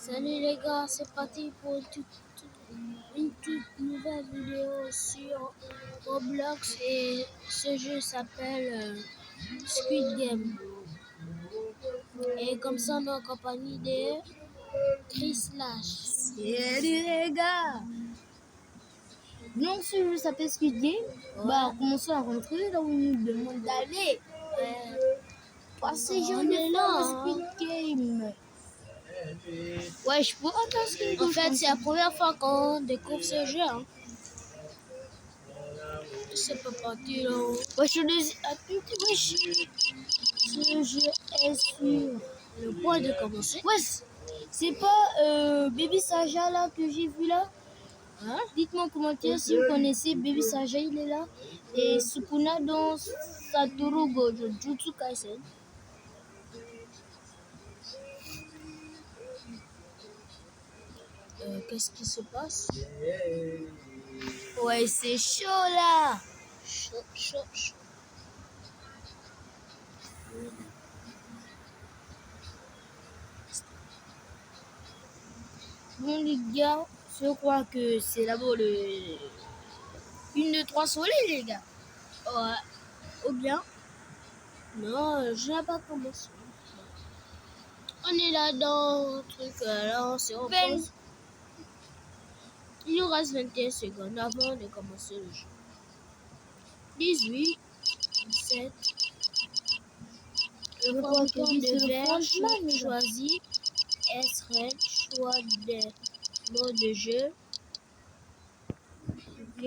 Salut les gars, c'est parti pour une toute nouvelle vidéo sur Roblox et ce jeu s'appelle Squid Game. Et comme ça, on est en compagnie de Chris Lash. Salut les gars! Non, ce jeu s'appelle Squid Game. Ouais. Bah, commençons à rentrer là où ils nous demandent d'aller. Parce que j'en On ai est là, là, Squid Game. Ouais, je peux entendre Squid Game. En fait, c'est la première fois qu'on découvre ce jeu. Hein. C'est pas parti là. Wesh, ce jeu est sur Le point de commencer. wesh, c'est pas Baby Saja là que j'ai vu là? Hein? Dites-moi en commentaire si vous connaissez Baby Saja, il est là. Et Sukuna dans Satoru Gojo Jutsu Kaisen. Qu'est-ce qui se passe? Ouais, c'est chaud là. Chaud. Bon les gars, je crois que c'est d'abord le 1, 2, 3 soleil les gars. Ouais. Ou bien, non, je n'ai pas commencé. On est là dans le truc, là, c'est en pause. Il nous reste 21 secondes avant de commencer le jeu. 18, 17. Le fabricant de verre choisi S-Red, choix des mots de jeu. Ok.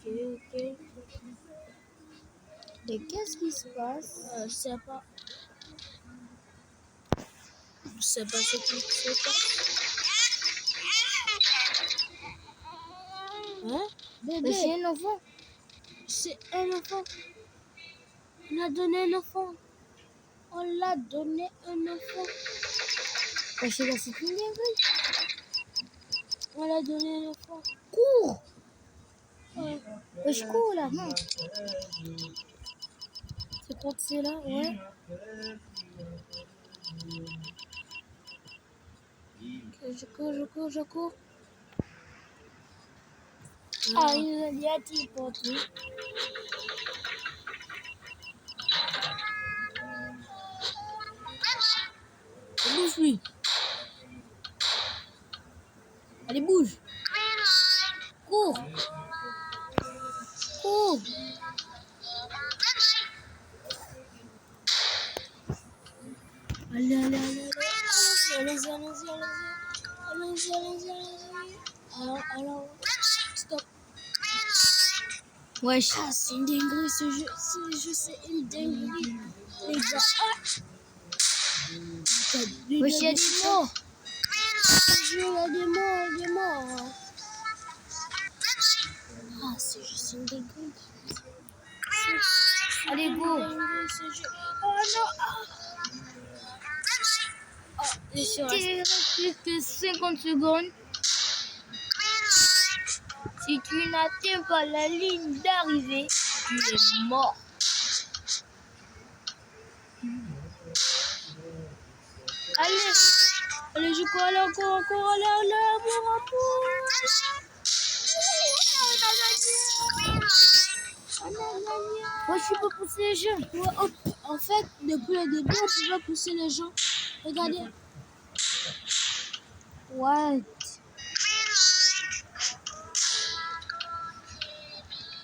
Ok. Mais qu'est-ce qui se passe? Je sais pas. Je sais pas ce qui se passe. Hein? Mais c'est un enfant. C'est un enfant. On a donné un enfant. On l'a donné un enfant. Je sais pas, c'est une dinguerie. On l'a donné un enfant. Cours! Ouais. Je cours là, non. C'est quoi que c'est là? Ouais. Ok, je cours. Ah, il nous a dit à t'y porter. Bouge lui. Allez, bouge. Cours. Cours. Allez. Alors. Stop. Wesh. Ah, c'est une dinguerie ce jeu. Ce jeu, c'est une dinguerie. Les gars. Wesh, il y a des morts. Ce jeu, il y a des morts. Ah, ce jeu, c'est une dinguerie. Allez, go. Ce jeu. Oh non. Il te reste plus que 50 secondes. Si tu n'atteins pas la ligne d'arrivée, tu es mort. Allez, je cours, allez, encore, allez, amour. On a gagné. Moi, je suis pas pousser les gens. Ouais, en fait, depuis le début, on pouvait pousser les gens. Regardez. What?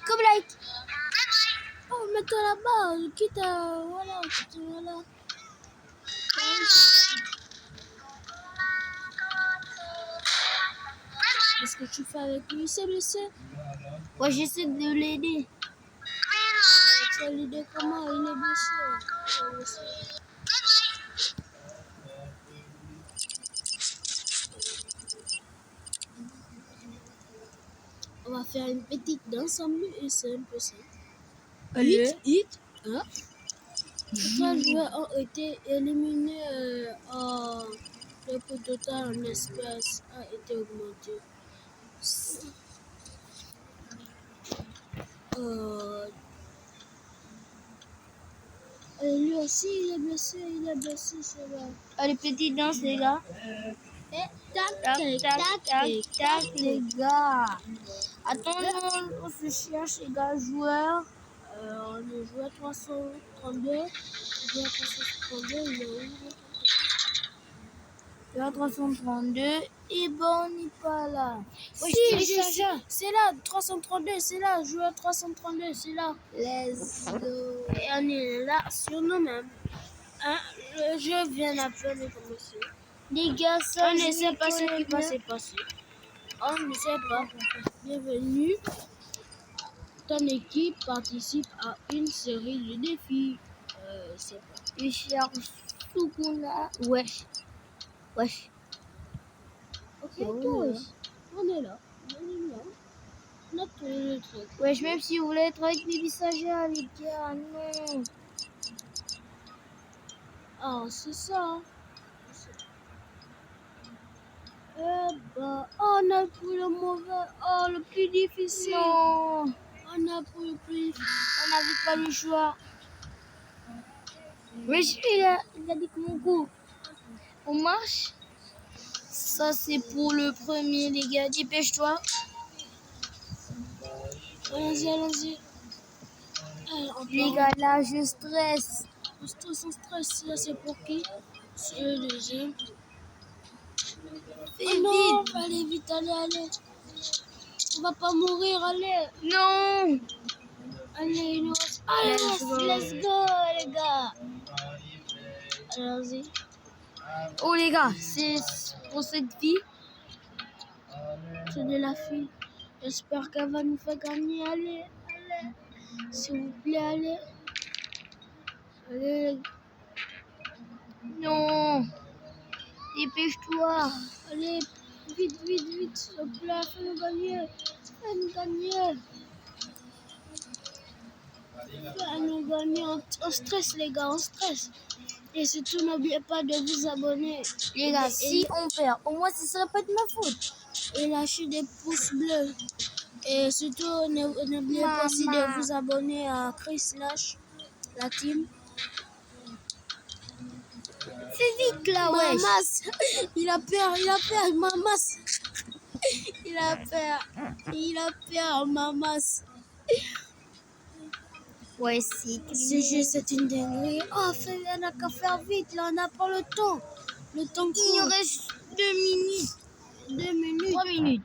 Comme like. Oh, mets-toi là-bas, quitte voilà. Qu'est-ce que tu fais avec lui? Il s'est blessé. Moi, j'essaie de l'aider. Tu vas l'aider comment? Il est blessé. On va faire une petite danse en bleu et c'est un peu ça. Allez. Hit. Hein? 3 joueurs ont été éliminés. Le coût total en espèces a été augmenté. Lui aussi, il est blessé, celui-là. Allez, petite danse, les gars. Et tac, Tac, tac, tac, tac, les gars. Attends, on se cherche, les gars, joueurs. On est joué 332. Joué 332, il est où? Joueur 332. Et bon, on n'est pas là. Ouais, Si, j'ai ça. c'est là, 332, c'est là, joueur 332, c'est là. Let's go. Et on est là sur nous-mêmes. Hein, le jeu vient à peine de commencer. Les gars, ça, On ne sait pas ce qui va se passer. On ne sait pas. Bienvenue. Ton équipe participe à une série de défis. C'est pas. Je cherche Sukuna. Wesh. Wesh. Ok, Oh, tous. On est là. On est là. On a tout le truc. Wesh, même si vous voulez être avec Baby Saja, les gars, non. Ah, c'est ça. Eh bah, oh, on a pris le mauvais. Oh, le plus difficile. Non. On a pris le plus difficile. On n'avait pas le choix. Wesh, il a dit que mon coup. On marche. Ça, c'est pour le premier, les gars. Dépêche-toi. Allons-y, allons-y. Les gars, là, je stresse. On stress. Là, c'est pour qui? C'est le deuxième. Fais Oh non, vite. allez vite, allez. On va pas mourir, allez. Non. Allez, il nous reste. Allez, let's go, les gars. Allons-y. Oh, les gars, c'est pour cette fille. C'est de la fille. J'espère qu'elle va nous faire gagner. Allez. S'il vous plaît, allez. Allez. Non. Dépêche-toi. Allez, vite, s'il te plaît, fais-nous gagner. Fais-nous gagner. On stress, les gars, on stress. Et surtout, n'oubliez pas de vous abonner. Les gars, si on perd, au moins, ce ne serait pas de ma faute. Et lâchez des pouces bleus. Et surtout, n'oubliez pas aussi de vous abonner à Chris Lash, la team. Fais vite, là, ouais. Mamas, il a peur, Mamas. Il a peur, Mamas. Ouais, c'est Ce jeu, c'est une dinguerie. Oh, on n'a qu'à faire vite, là, on n'a pas le temps. Le temps Il nous court. reste 2 minutes. 2 minutes. 3 minutes.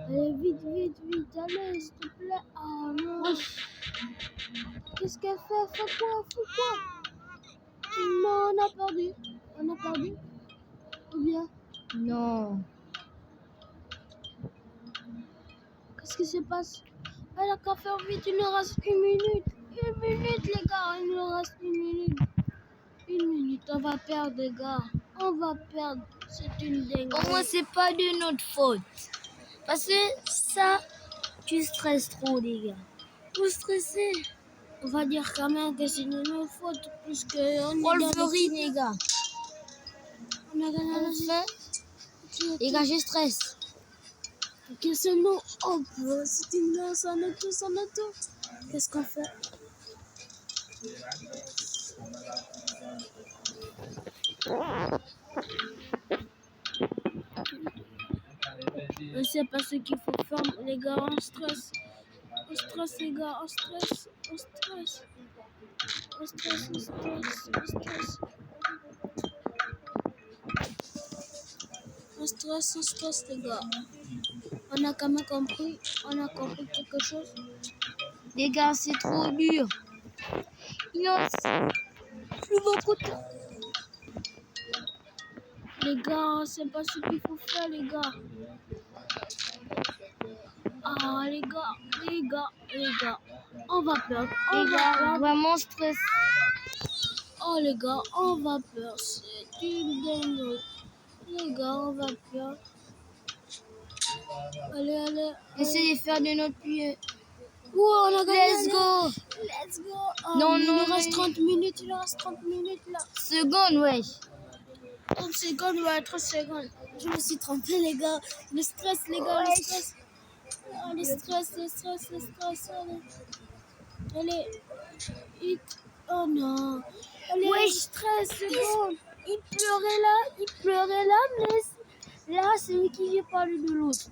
Allez, vite, allez, s'il te plaît. Oh non. Qu'est-ce qu'elle fait? Fais quoi? Non, on a perdu. Ou bien, Non. qu'est-ce qui se passe? Elle a qu'à faire vite, il nous reste 1 minute. 1 minute, les gars, il nous reste 1 minute. 1 minute, on va perdre, les gars. On va perdre. C'est une dinguerie. Au moins, c'est pas de notre faute. Parce que ça, tu stresses trop, les gars. Vous stressez. On va dire quand même que c'est de notre faute, puisque on Wolverine, les gars. On a gagné la Enfin, les gars, je stresse. Ok, c'est nous. Oh, c'est une danse, on a tout. Qu'est-ce qu'on fait? Je ne sais pas ce qu'il faut faire, les gars, on stresse. Les gars, on stresse. On stresse, les gars. On a quand même compris. Quelque chose. Les gars, c'est trop dur. Il en reste plus beaucoup de temps. Les gars, on ne sait pas ce qu'il faut faire, les gars. Ah, les gars. On va perdre. Les gars, vraiment stress. Oh, les gars, on va perdre. C'est une dinguerie. Les gars, on va perdre. Allez. Essayez de faire de notre mieux. Wow, on a gagné. Let's go. Oh, Non, il non, nous reste mais- 30 minutes. Il nous reste 30 minutes là. Seconde, wesh. 30 secondes, ouais, 30 secondes. Je me suis trompée, les gars. Le stress, les gars, Ouais. le stress. Oh, le stress. Allez. Oh non. Ouais, Stress, c'est bon. il pleurait là, mais là, c'est lui qui vient parler de l'autre.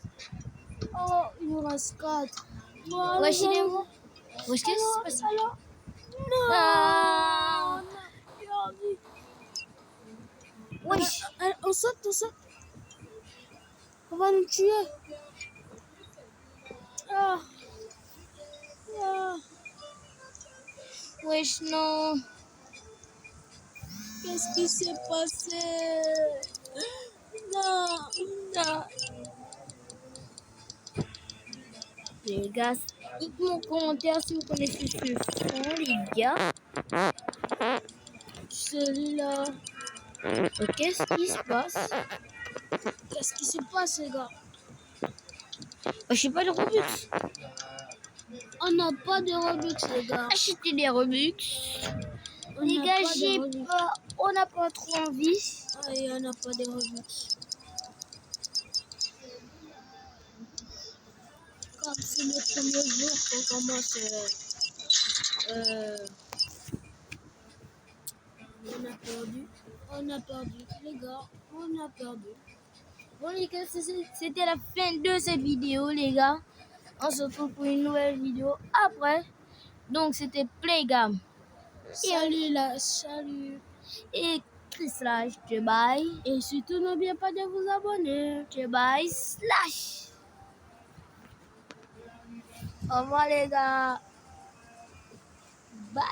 Oh, il nous reste 4. Bon, Wesh, il est bon. Wesh, qu'est-ce qui se passe? Alors, non. Ah, On a perdu. wesh, Allez, on saute. On va nous tuer. Ah. Ah. wesh, non. Qu'est-ce qui s'est passé? Non. Les gars, dites-moi en commentaire si vous connaissez ce son, les gars. Celui-là. Qu'est-ce qui se passe? Qu'est-ce qui se passe, les gars? Je sais pas, le Robux. On n'a pas de Robux, les gars. Achetez des Robux. On Les n'a gars, pas de j'ai Robux. pas, on n'a pas trop envie. Ah, et on n'a pas de Robux. Comme c'est le premier jour qu'on commence, on a perdu, les gars, on a perdu. Bon les gars, c'était la fin de cette vidéo, les gars. On se retrouve pour une nouvelle vidéo après. Donc c'était Playgam. Salut. Et Chris Slash, bye. Et surtout, n'oubliez pas de vous abonner. Bye Slash. Au revoir les gars.